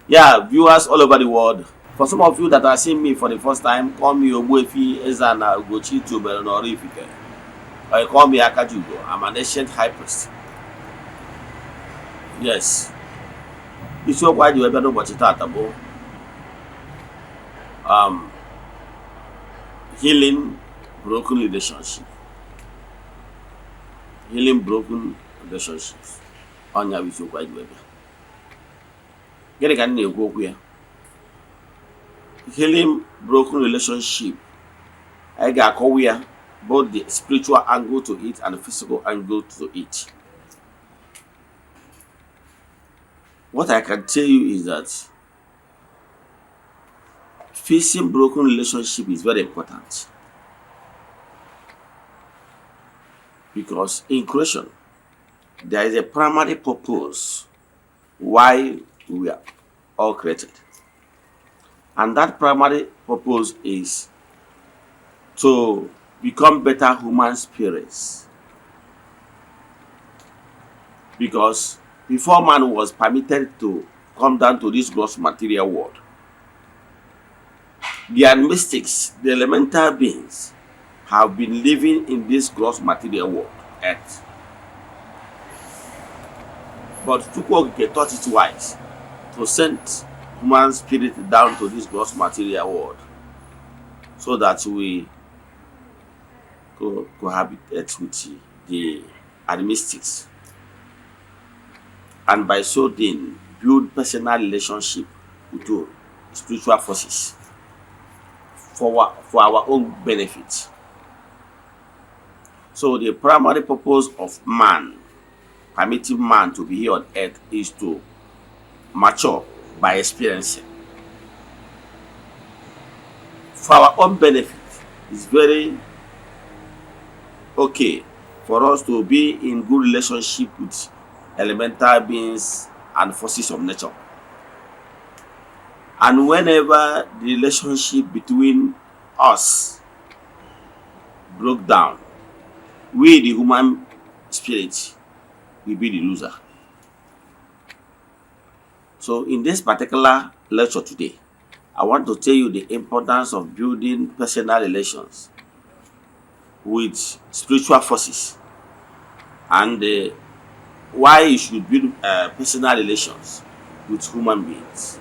Yeah, viewers all over the world. For some of you that are seeing me for the first time, call me Ogbuefi Ezeana, ugochitubelu or Oraifite. Or you call me Akajugo. I'm an ancient high priest. Yes. Isiokwu anyị ji wee bịa n'ụbọchị taata bụ um, healing broken relationship. Healing broken relationships. Ọnya bụ isiokwu anyị ji wee bịa. Gịnị ka m na-ekwu okwu ya? Healing broken relationship. Anyị ga-akọwa ya both the spiritual angle to it and the physical angle to it. What I can tell you is that fixing broken relationship is very important, because in creation there is a primary purpose why we are all created, and that primary purpose is to become better human spirits. Because before man was permitted to come down to this gross material world, the mystics, the elemental beings, have been living in this gross material world, earth. But Chukwuokike thought it wise to send human spirit down to this gross material world so that we cohabitate with the mystics, and by so doing build personal relationship with spiritual forces for our own benefit. So the primary purpose of man, permitting man to be here on earth, is to mature by experiencing. For our own benefit, it's very okay for us to be in good relationship with elemental beings and forces of nature. And whenever the relationship between us broke down, we, the human spirit, will be the loser. So in this particular lecture today, I want to tell you the importance of building personal relations with spiritual forces, and why you should build personal relations with human beings.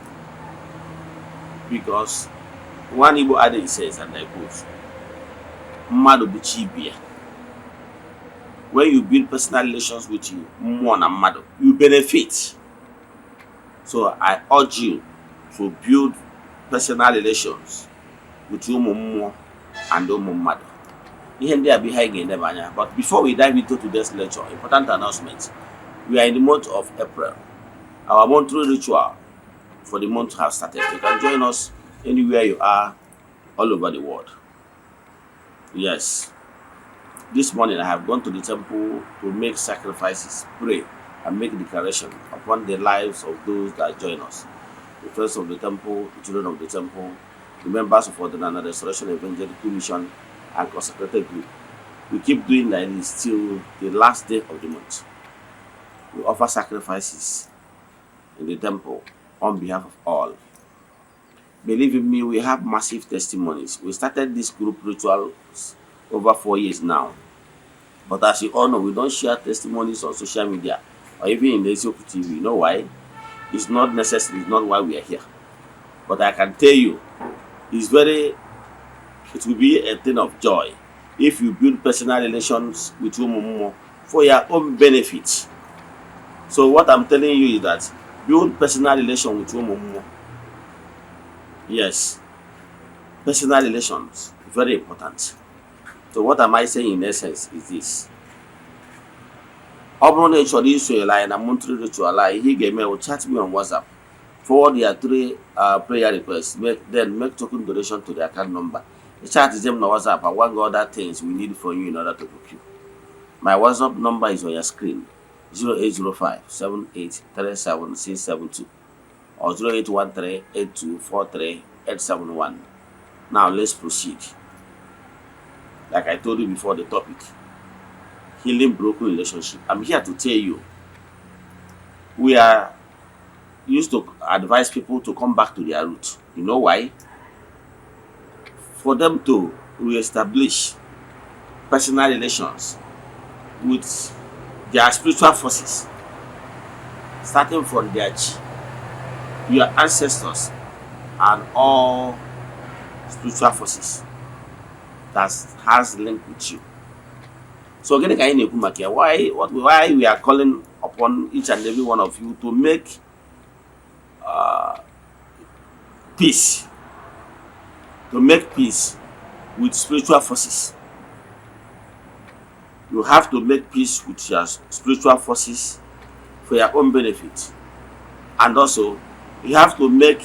Because one Igbo adage says, and I quote, "Mmadu bụ chi ibe ya." When you build personal relations with you, mmụọ na mmadụ, you benefit. So I urge you to build personal relations with ụmụ mmụọ and ụmụ mmadụ. Ihe ndị a bụ ihe anyị ga-edeba anya. But before we dive into today's lecture, important announcement. We are in the month of April. Our monthly ritual for the month has started. You can join us anywhere you are, all over the world. Yes. This morning I have gone to the temple to make sacrifices, pray, and make declaration upon the lives of those that join us. The friends of the temple, the children of the temple, the members of Eze-Ana Restoration Evangelical Mission, and consecrated group. We keep doing like this till the last day of the month. We offer sacrifices in the temple on behalf of all. Believe in me, we have massive testimonies. We started this group rituals over 4 years now. But as you all know, we don't share testimonies on social media or even in the Ezeoku TV. You know why? It's not necessary, it's not why we are here. But I can tell you, it will be a thing of joy if you build personal relations with Umumu for your own benefit. So what I'm telling you is that build personal relation with Umumu. Yes, personal relations, very important. So what am I saying in essence is this. Ọ bụrụ na ị chọrọ iso anyị na monthly ritual anyị, ihe ị ga-eme will chat me on WhatsApp, forward your 3 prayer requests, then make token donation to the account number. The chat is them on WhatsApp and one other things we need from you in order to book you. My WhatsApp number is on your screen, 0805 7837 672 or 0813 8243 871. Now let's proceed. Like I told you before, the topic, healing broken relationship. I'm here to tell you, we are used to advise people to come back to their root. You know why? For them to reestablish personal relations with their spiritual forces, starting from their your ancestors and all spiritual forces that has link with you. So why we are calling upon each and every one of you to make peace, with spiritual forces. You have to make peace with your spiritual forces for your own benefit, and also you have to make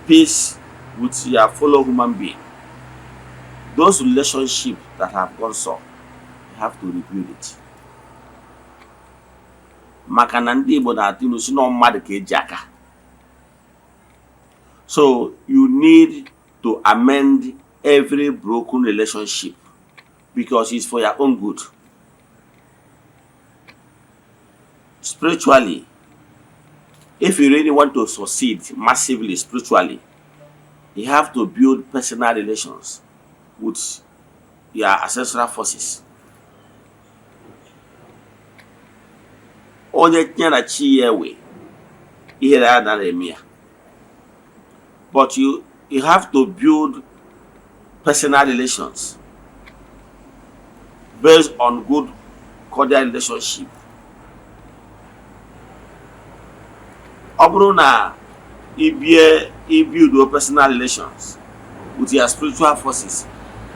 peace with your fellow human being. Those relationships that have gone so, you have to rebuild it. Maka na ndị Igbo na-atụ ilu si na mmadụ ka eji aka. So you need to amend every broken relationship because it's for your own good. Spiritually, if you really want to succeed massively spiritually, you have to build personal relations with your ancestral forces. Onye tinye na chi ya ewe, ihe ya na eme ya. But you have to build personal relations based on good cordial relationship. Ọ bụrụ na you build personal relations with your spiritual forces,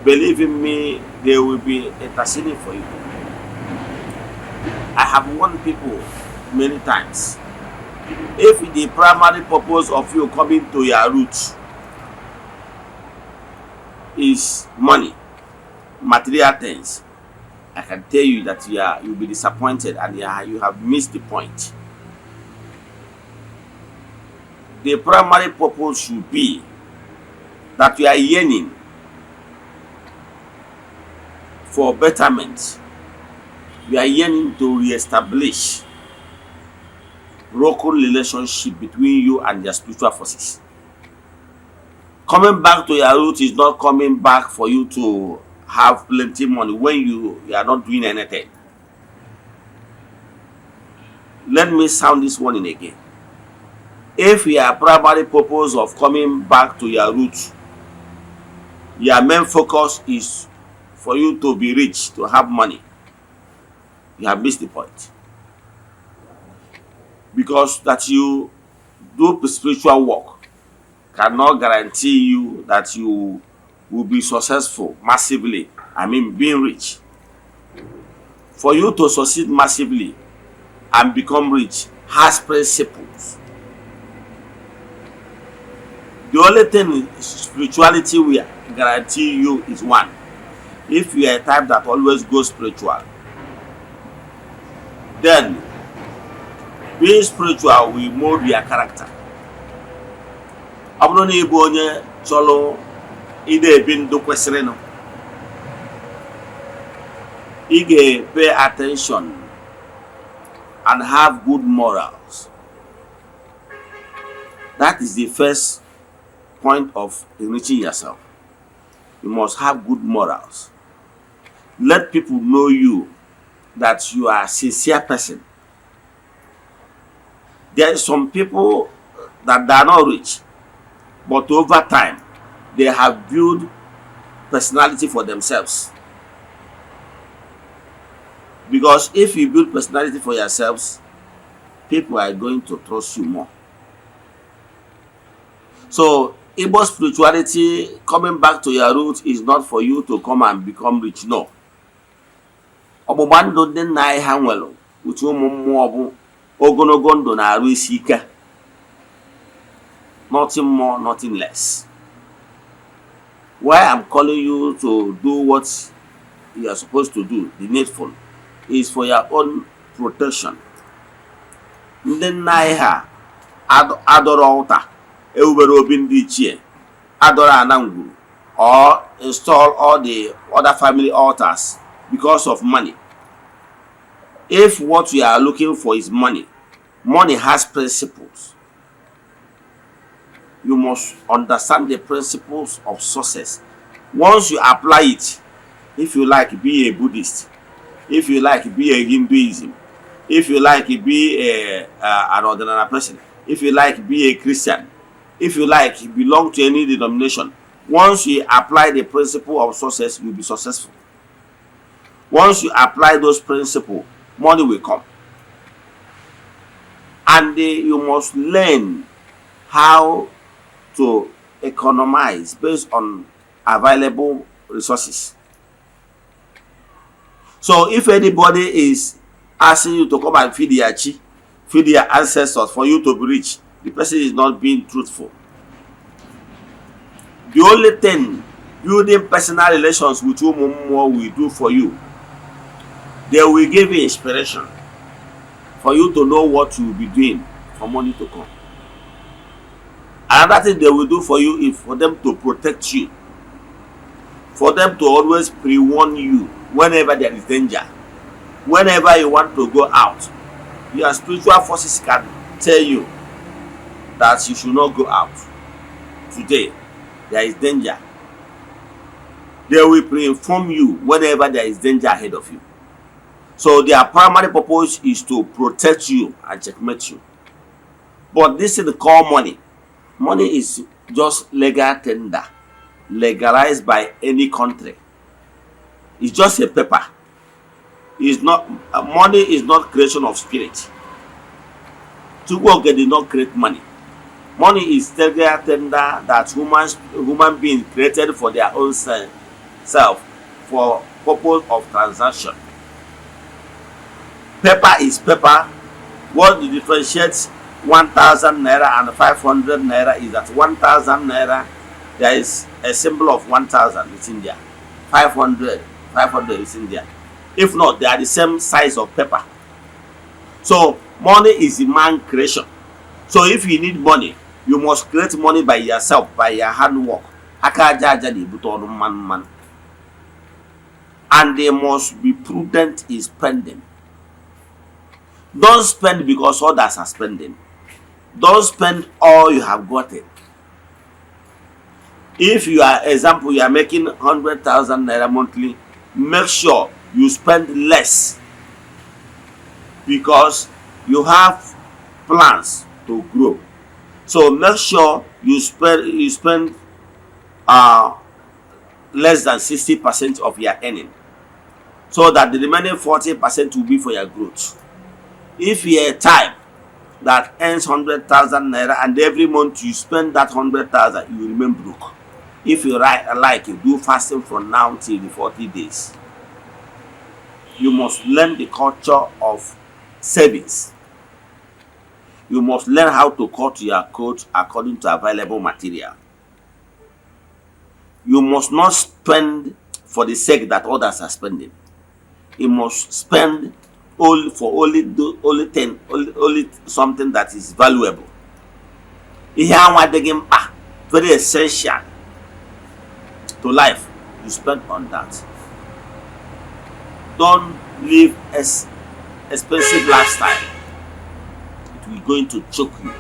believe in me, they will be interceding for you. I have warned people many times. If the primary purpose of you coming to your roots is money, material things, I can tell you that you'll be disappointed and you have missed the point. The primary purpose should be that you are yearning for betterment. You are yearning to re-establish broken relationship between you and your spiritual forces. Coming back to your root is not coming back for you to have plenty money when you are not doing anything. Let me sound this warning again. If your primary purpose of coming back to your root, your main focus is for you to be rich, to have money, you have missed the point. Because that you do spiritual work cannot guarantee you that you will be successful massively. I mean, being rich. For you to succeed massively and become rich has principles. The only thing spirituality will guarantee you is one. If you are a type that always goes spiritual, then being spiritual will mold your character. Ọ bụrụ na ị bụ onye chọrọ ide ebi ndụ kwesịrịnụ, ị ga-pay attention and have good morals. That is the first point of enriching yourself. You must have good morals. Let people know you that you are a sincere person. There are some people that are not rich, but over time, they have built personality for themselves. Because if you build personality for yourselves, people are going to trust you more. So, Igbo spirituality, coming back to your roots, is not for you to come and become rich. No. Ọgbụgba ndụ ndị nna anyị ha nwere utu ụmụ mmụọ bụ ogologo ndụ na-arụ isi ike. Nothing more, nothing less. Why I'm calling you to do what you are supposed to do, the needful, is for your own protection. Ndị nna anyị ha adọrọ ụta ewubere obi ndị ichie, adọrọ ana ngwuru, or install all the other family altars because of money. If what you are looking for is money, Money has principles. You must understand the principles of success. Once you apply it, if you like, be a Buddhist. If you like, be a Hinduism. If you like, be an ordinary person. If you like, be a Christian. If you like, belong to any denomination. Once you apply the principle of success, you'll be successful. Once you apply those principles, money will come. And you must learn how to economize based on available resources. So if anybody is asking you to come and feed their chi, feed their ancestors for you to be rich, the person is not being truthful. The only thing building personal relations with whom more will do for you, they will give you inspiration for you to know what you will be doing for money to come. Another thing they will do for you is for them to protect you, for them to always pre-warn you whenever there is danger. Whenever you want to go out, your spiritual forces can tell you that you should not go out. Today, there is danger. They will pre-inform you whenever there is danger ahead of you. So their primary purpose is to protect you and checkmate you. But this is the called money. Money is just legal tender, legalized by any country. It's just a paper. It's not money is not creation of spirit. Chukwuoke did not create money. Money is legal tender that human beings created for their own self for purpose of transaction. Paper is paper. What differentiates 1,000 naira and 500 naira is that 1,000 naira, there is a symbol of 1,000, it's in there. 500 is in there. If not, they are the same size of paper. So money is the man creation. So if you need money, you must create money by yourself, by your handwork. And they must be prudent in spending. Don't spend because others are spending. Don't spend all you have gotten. If you are, example, you are making 100,000 naira monthly, make sure you spend less because you have plans to grow. So make sure you spend less than 60% of your earning, so that the remaining 40% will be for your growth. If you are a type that earns 100,000 naira and every month you spend that 100,000, you will remain broke. If you like, you do fasting from now till the 40 days. You must learn the culture of savings. You must learn how to cut your coat according to available material. You must not spend for the sake that others are spending. You must spend only something that is valuable. Very essential to life. You spend on that. Don't live as expensive lifestyle. It will going to choke you.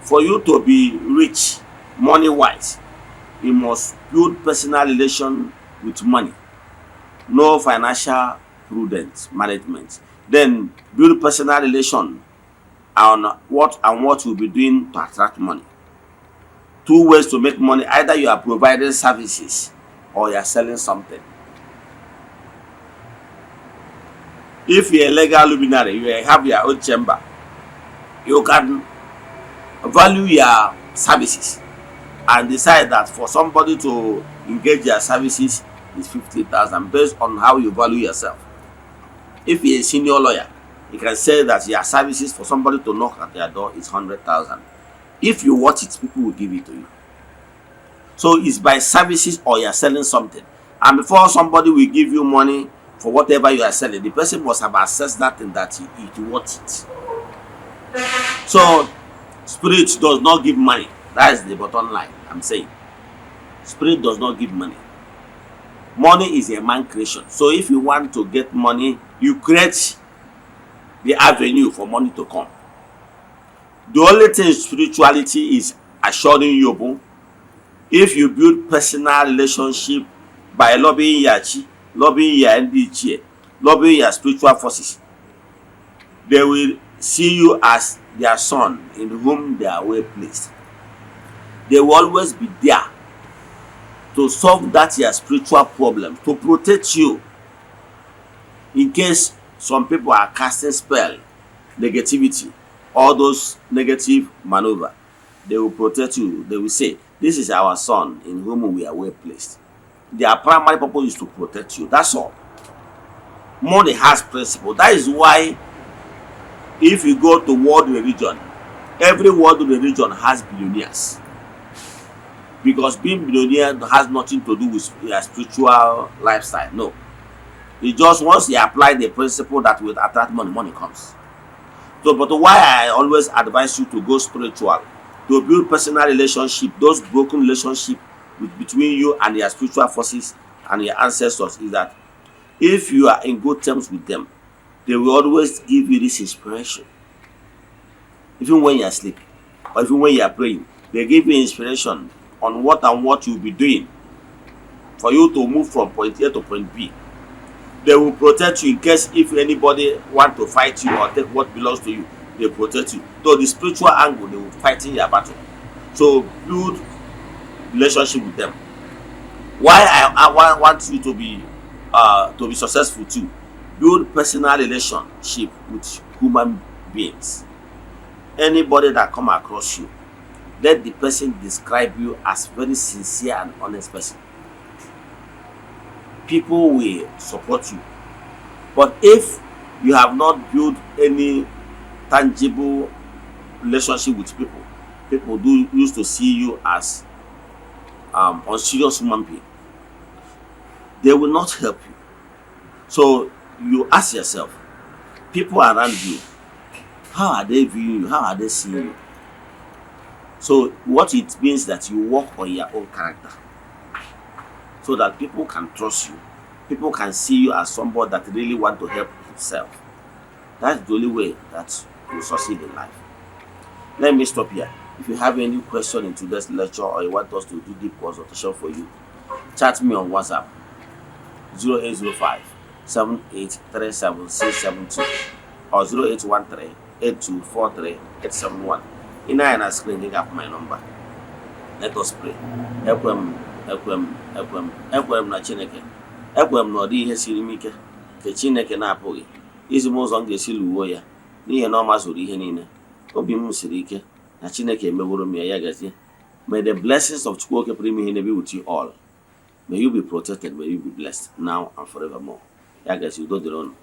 For you to be rich money wise, you must build personal relation with money. No financial prudence management. Then build personal relation on what you'll be doing to attract money. 2 ways to make money: either you are providing services or you are selling something. If you're a legal luminary, you have your own chamber, you can value your services and decide that for somebody to engage your services is 50,000 based on how you value yourself. If you're a senior lawyer, you can say that your services for somebody to knock at your door is 100,000. If you watch it, people will give it to you. So it's by services or you're selling something. And before somebody will give you money for whatever you are selling, the person must have assessed that thing that it worth it. So spirit does not give money. That is the bottom line I'm saying. Spirit does not give money. Money is a man creation. So if you want to get money, you create the avenue for money to come. The only thing spirituality is assuring you, if you build personal relationship by lobbying your chi, lobbying your NDG, lobbying your spiritual forces, they will see you as their son in whom they are well placed. They will always be there to solve that your spiritual problem, to protect you in case some people are casting spell, negativity, all those negative maneuver. They will protect you. They will say, this is our son in whom we are well placed. Their primary purpose is to protect you. That's all. Money has principle. That is why if you go to world religion, every world religion has billionaires. Because being billionaire has nothing to do with your spiritual lifestyle. No. It just once you apply the principle that will attract money, money comes. So, but why I always advise you to go spiritual, to build personal relationship, those broken relationship between you and your spiritual forces and your ancestors, is that if you are in good terms with them, they will always give you this inspiration. Even when you are sleeping, or even when you are praying, they give you inspiration on what you'll be doing for you to move from point A to point B. They will protect you in case if anybody want to fight you or take what belongs to you, they protect you. So the spiritual angle, they will fight in your battle. So build relationship with them. Why I want you to be successful too. Build personal relationship with human beings. Anybody that come across you, let the person describe you as very sincere and honest person. People will support you. But if you have not built any tangible relationship with people, people do used to see you as unserious human being. They will not help you. So you ask yourself, people around you, how are they viewing you? How are they seeing you? So what it means that you work on your own character, so that people can trust you. People can see you as somebody that really want to help himself. That's the only way that you succeed in life. Let me stop here. If you have any question in today's lecture or you want us to do deep consultation for you, chat me on WhatsApp 0805 7837672 or 0813 8243 871. In our screen, you have my number. Let us pray. Ekwem na Chineke. Ekwem na ọ dị ihe siri m ike nke Chineke na-apụghị izi m ụzọ m ga-esi luwo ya n'ihi na ọ mazuru ihe niile. Obi m siri ike na Chineke emeworo m ya gazie. May the blessings of Chukwu pụrụ ime ihe be with you all. May you be protected, may you be blessed now and forevermore. Ya gazie, udo dịrị unu.